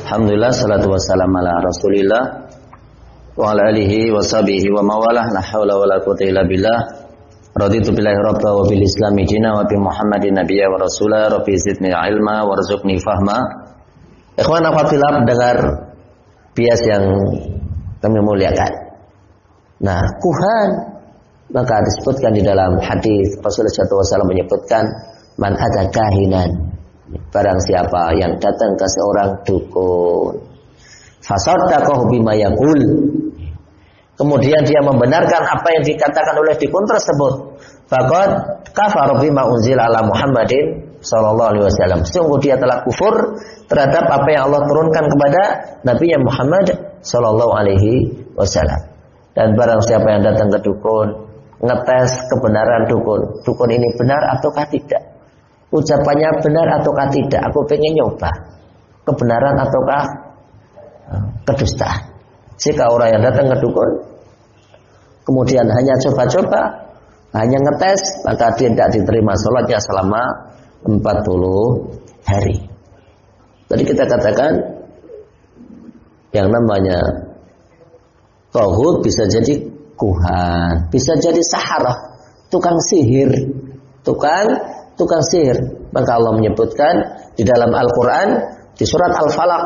Alhamdulillah, salatu wassalamu ala Rasulillah wa ala alihi wa sahbihi wa mawalah, la haula wa la quwwata illa billah. Raditu billahi rabba wa bil islami dina wa bi Muhammadin nabiyya wa rasula. Rabbi zidni ilma warzuqni fahma. Ikhwan fillah, pendengar bias yang kami muliakan. Nah, kuhan maka disebutkan di dalam hadis Rasulullah SAW menyebutkan man ada kahinan, barang siapa yang datang ke seorang dukun, fasaddaqahu bima yaqul, kemudian dia membenarkan apa yang dikatakan oleh dukun tersebut, faqad kafara bima unzila ala Muhammadin sallallahu alaihi wasallam, sungguh dia telah kufur terhadap apa yang Allah turunkan kepada Nabi Muhammad sallallahu alaihi wasallam. Dan barang siapa yang datang ke dukun, ngetes kebenaran dukun ini benar ataukah tidak, ucapannya benar ataukah tidak, aku pengen nyoba kebenaran ataukah kedustaan. Jika orang yang datang ke dukun kemudian hanya coba-coba, hanya ngetes, maka dia tidak diterima sholatnya selama 40 hari. Tadi kita katakan yang namanya tauhid bisa jadi kuhan, bisa jadi saharah, tukang sihir, tukang sihir. Maka Allah menyebutkan di dalam Al-Quran di surat Al-Falaq,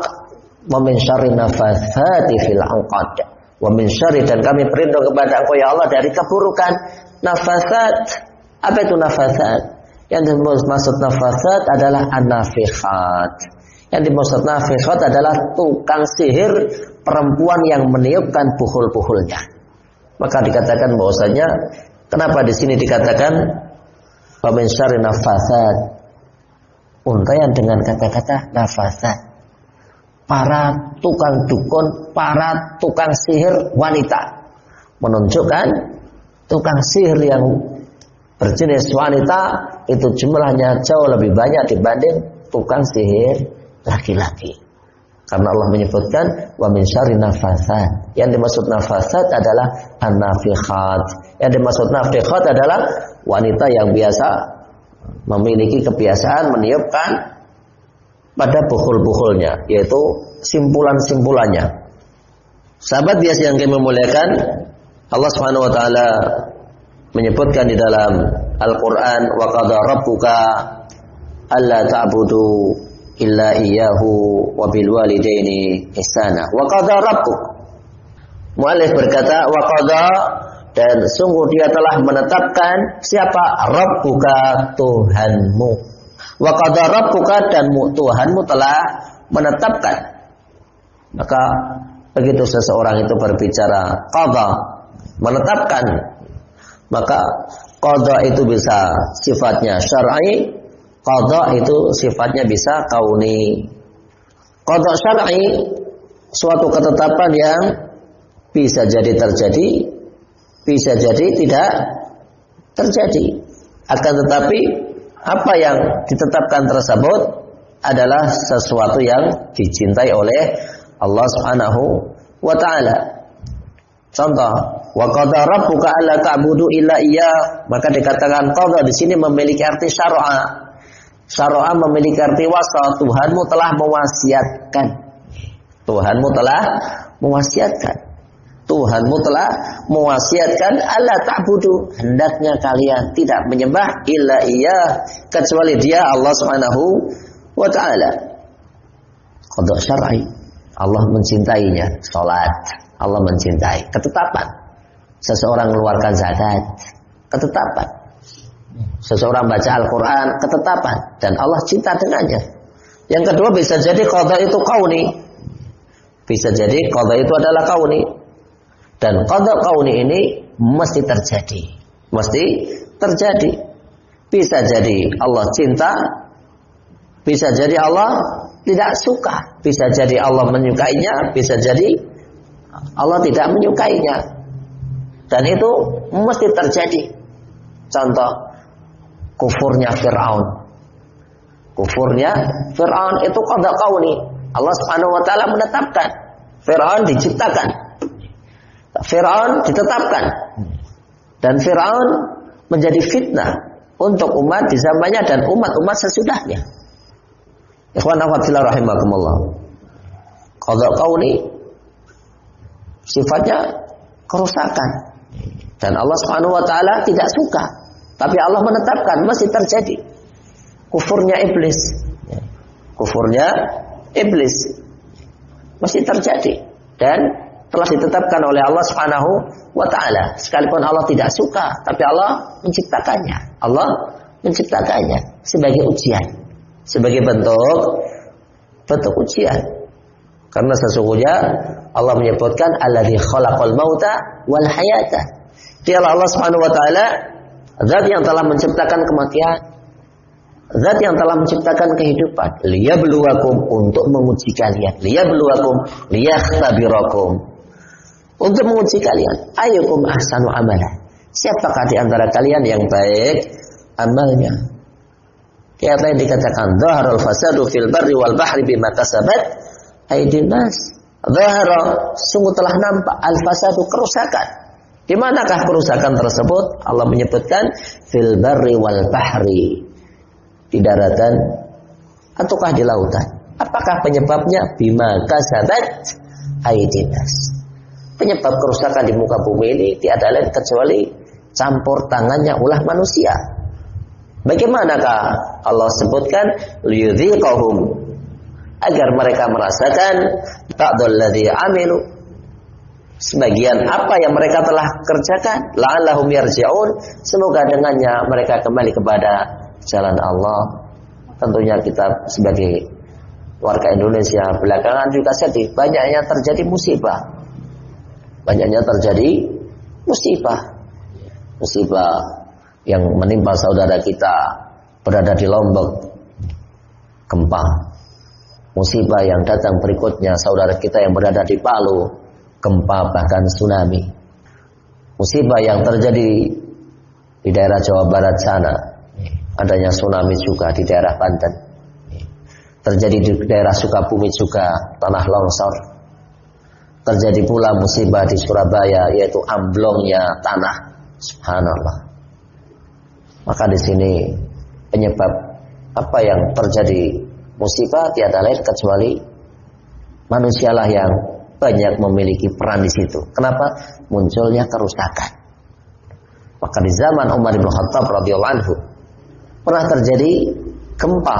wa min syarri nafatsati fil 'uqad, wa min syarri, dan kami berlindung kepada Engkau ya Allah dari keburukan nafatsat. Apa itu nafatsat? Yang dimaksud nafatsat adalah an-nafikhat. Yang dimaksud nafikhat adalah tukang sihir perempuan yang meniupkan puhul-puhulnya. Maka dikatakan bahwasanya, kenapa di sini dikatakan wa min syarri nafatsat, untaian dengan kata-kata nafatsat, para tukang dukun, para tukang sihir wanita, menunjukkan tukang sihir yang berjenis wanita itu jumlahnya jauh lebih banyak dibanding tukang sihir laki-laki. Karena Allah menyebutkan wa min syarri nafatsat. Yang dimaksud nafatsat adalah an-nafikhat. Yang dimaksud nafikhat adalah wanita yang biasa memiliki kebiasaan meniupkan pada buhul-buhulnya, yaitu simpulan-simpulannya. Sahabat biasa yang kami muliakan, Allah Subhanahu wa taala menyebutkan di dalam Al-Qur'an, wa qada rabbuka alla ta'budu illa iyyahu wa bil walidaini ihsana. Wa qada rabbuk. Muallif berkata wa qada, dan sungguh dia telah menetapkan, siapa? Rabbuka, Tuhanmu. Wa qada rabbuka, dan Tuhanmu telah menetapkan. Maka begitu seseorang itu berbicara qada, menetapkan, maka qada itu bisa sifatnya syar'i, qada itu sifatnya bisa kauni. Qada syar'i, suatu ketetapan yang bisa jadi terjadi, bisa jadi tidak terjadi. Akan tetapi apa yang ditetapkan tersebut adalah sesuatu yang dicintai oleh Allah Subhanahu wa taala. Contoh, wa qada rabbuka alla ta'budu illa iyyah, maka dikatakan qada di sini memiliki arti syar'a. Syar'a memiliki arti wasa, Tuhanmu telah mewasiatkan. Tuhanmu telah mewasiatkan. Tuhanmu telah mewasiatkan alla ta'budu, hendaknya kalian tidak menyembah illa iyyah, kecuali Dia, Allah Subhanahu wa taala. Qada syar'i, Allah mencintainya, salat, Allah mencintai, ketetapan. Seseorang mengeluarkan zakat, ketetapan. Seseorang baca Al-Quran, ketetapan, dan Allah cinta dengannya. Yang kedua, bisa jadi qada itu kauni, bisa jadi qada itu adalah kauni, dan qada kauni ini mesti terjadi, mesti terjadi. Bisa jadi Allah cinta, bisa jadi Allah tidak suka, bisa jadi Allah menyukainya, bisa jadi Allah tidak menyukainya, dan itu mesti terjadi. Contoh, kufurnya Fir'aun. Kufurnya Fir'aun itu qada kauni. Allah Subhanahu wa taala menetapkan. Fir'aun diciptakan. Fir'aun ditetapkan. Dan Fir'aun menjadi fitnah untuk umat di zamannya dan umat-umat sesudahnya. Ikhwan akhwat fillah rahimakumullah. Qadha kauni sifatnya kerusakan. Dan Allah Subhanahu wa taala tidak suka. Tapi Allah menetapkan masih terjadi. Kufurnya iblis. Kufurnya iblis masih terjadi dan telah ditetapkan oleh Allah Subhanahu wa taala. Sekalipun Allah tidak suka, tapi Allah menciptakannya. Allah menciptakannya sebagai ujian, sebagai bentuk ujian. Karena sesungguhnya Allah menyebutkan alladzi khalaqal mauta wal hayata. Dialah Allah Subhanahu wa taala zat yang telah menciptakan kematian, zat yang telah menciptakan kehidupan. Liyabluwakum, untuk menguji kalian. Liyabluwakum, liyakhtabirakum, untuk menguji kalian. Ayyukum ahsanu amala, siapakah di antara kalian yang baik amalnya. Di ayat lain dikatakan dhaharul fasadu fil barri wal bahri bima kasabat aydin nas. Dhahara, sungguh telah nampak, al fasadu, kerusakan. Di manakah kerusakan tersebut? Allah menyebutkan fil barri wal bahri, di daratan ataukah di lautan. Apakah penyebabnya? Bima kasabat aydin nas. Penyebab kerusakan di muka bumi ini tiada lain kecuali campur tangannya ulah manusia. Bagaimanakah Allah sebutkan liyudhiqahum, agar mereka merasakan ba'dal ladzi amilu, sebagian apa yang mereka telah kerjakan, la'allahum yarji'un, semoga dengannya mereka kembali kepada jalan Allah. Tentunya kita sebagai warga Indonesia belakangan juga sedih, banyaknya terjadi musibah. Banyaknya terjadi musibah yang menimpa saudara kita berada di Lombok, gempa. Musibah yang datang berikutnya saudara kita yang berada di Palu, gempa bahkan tsunami. Musibah yang terjadi di daerah Jawa Barat sana, adanya tsunami juga di daerah Banten. Terjadi di daerah Sukabumi juga tanah longsor. Terjadi pula musibah di Surabaya, yaitu amblongnya tanah. Subhanallah. Maka di sini penyebab apa yang terjadi musibah tiada lain kecuali manusialah yang banyak memiliki peran di situ. Kenapa? Munculnya kerusakan. Maka di zaman Umar bin Khattab radhiyallahu anhu pernah terjadi gempa.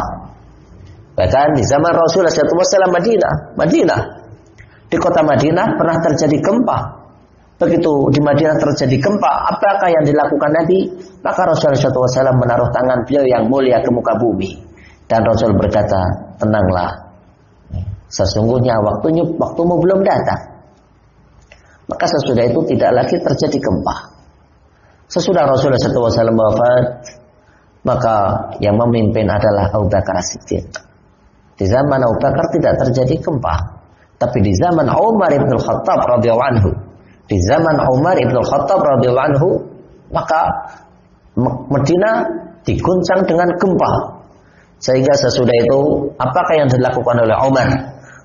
Bahkan di zaman Rasulullah SAW Madinah, di kota Madinah pernah terjadi gempa. Begitu di Madinah terjadi gempa, apakah yang dilakukan Nabi? Maka Rasulullah SAW menaruh tangan beliau yang mulia ke muka bumi, dan Rasul berkata, tenanglah, sesungguhnya waktumu belum datang. Maka sesudah itu tidak lagi terjadi gempa. Sesudah Rasulullah SAW wafat, maka yang memimpin adalah Abu Bakar As-Siddiq. Di zaman Abu Bakar tidak terjadi gempa, tapi di zaman Umar ibn Khattab radhiyallahu anhu, maka Madinah diguncang dengan gempa. Sehingga sesudah itu apakah yang dilakukan oleh Umar?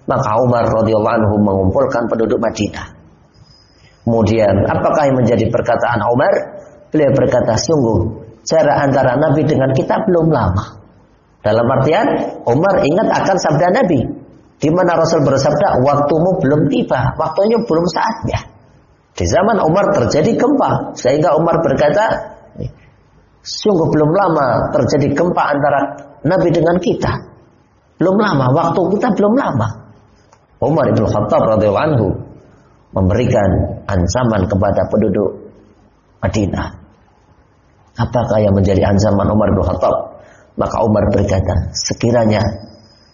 Maka Umar radhiyallahu anhu mengumpulkan penduduk Madinah. Kemudian apakah yang menjadi perkataan Umar? Beliau berkata, sungguh jarak antara Nabi dengan kita belum lama. Dalam artian Umar ingat akan sabda Nabi, di mana Rasul bersabda, waktumu belum tiba, waktunya belum saatnya. Di zaman Umar terjadi gempa, sehingga Umar berkata, sungguh belum lama terjadi gempa antara Nabi dengan kita. Belum lama, waktu kita belum lama. Umar ibn Khattab radhiyallahu anhu memberikan ancaman kepada penduduk Madinah. Apakah yang menjadi ancaman Umar ibn Khattab? Maka Umar berkata, sekiranya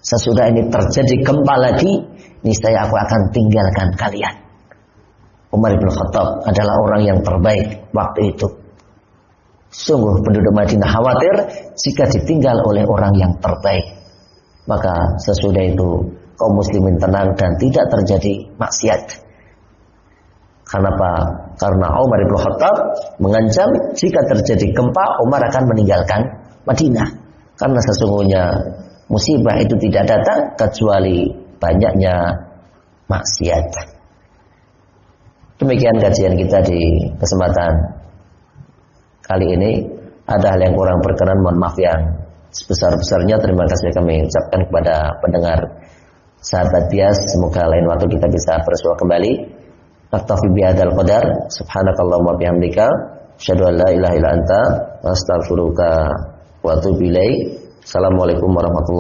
sesudah ini terjadi gempa lagi, niscaya aku akan tinggalkan kalian. Umar ibn Khattab adalah orang yang terbaik waktu itu. Sungguh penduduk Madinah khawatir jika ditinggal oleh orang yang terbaik. Maka sesudah itu kaum muslimin tenang dan tidak terjadi maksiat. Kenapa? Karena Umar ibn Khattab mengancam jika terjadi gempa Umar akan meninggalkan Madinah. Karena sesungguhnya musibah itu tidak datang kecuali banyaknya maksiat. Demikian kajian kita di kesempatan kali ini. Ada hal yang kurang berkenan, mohon maaf yang sebesar-besarnya. Terima kasih kami ucapkan kepada pendengar sahabat bias, semoga lain waktu kita bisa bersua kembali. Naktafi bihadzal qadar, subhanakallahumma bihamdika, asyhadu an la ilaha illa anta, astaghfiruka wa atubu ilaik. Assalamualaikum warahmatullahi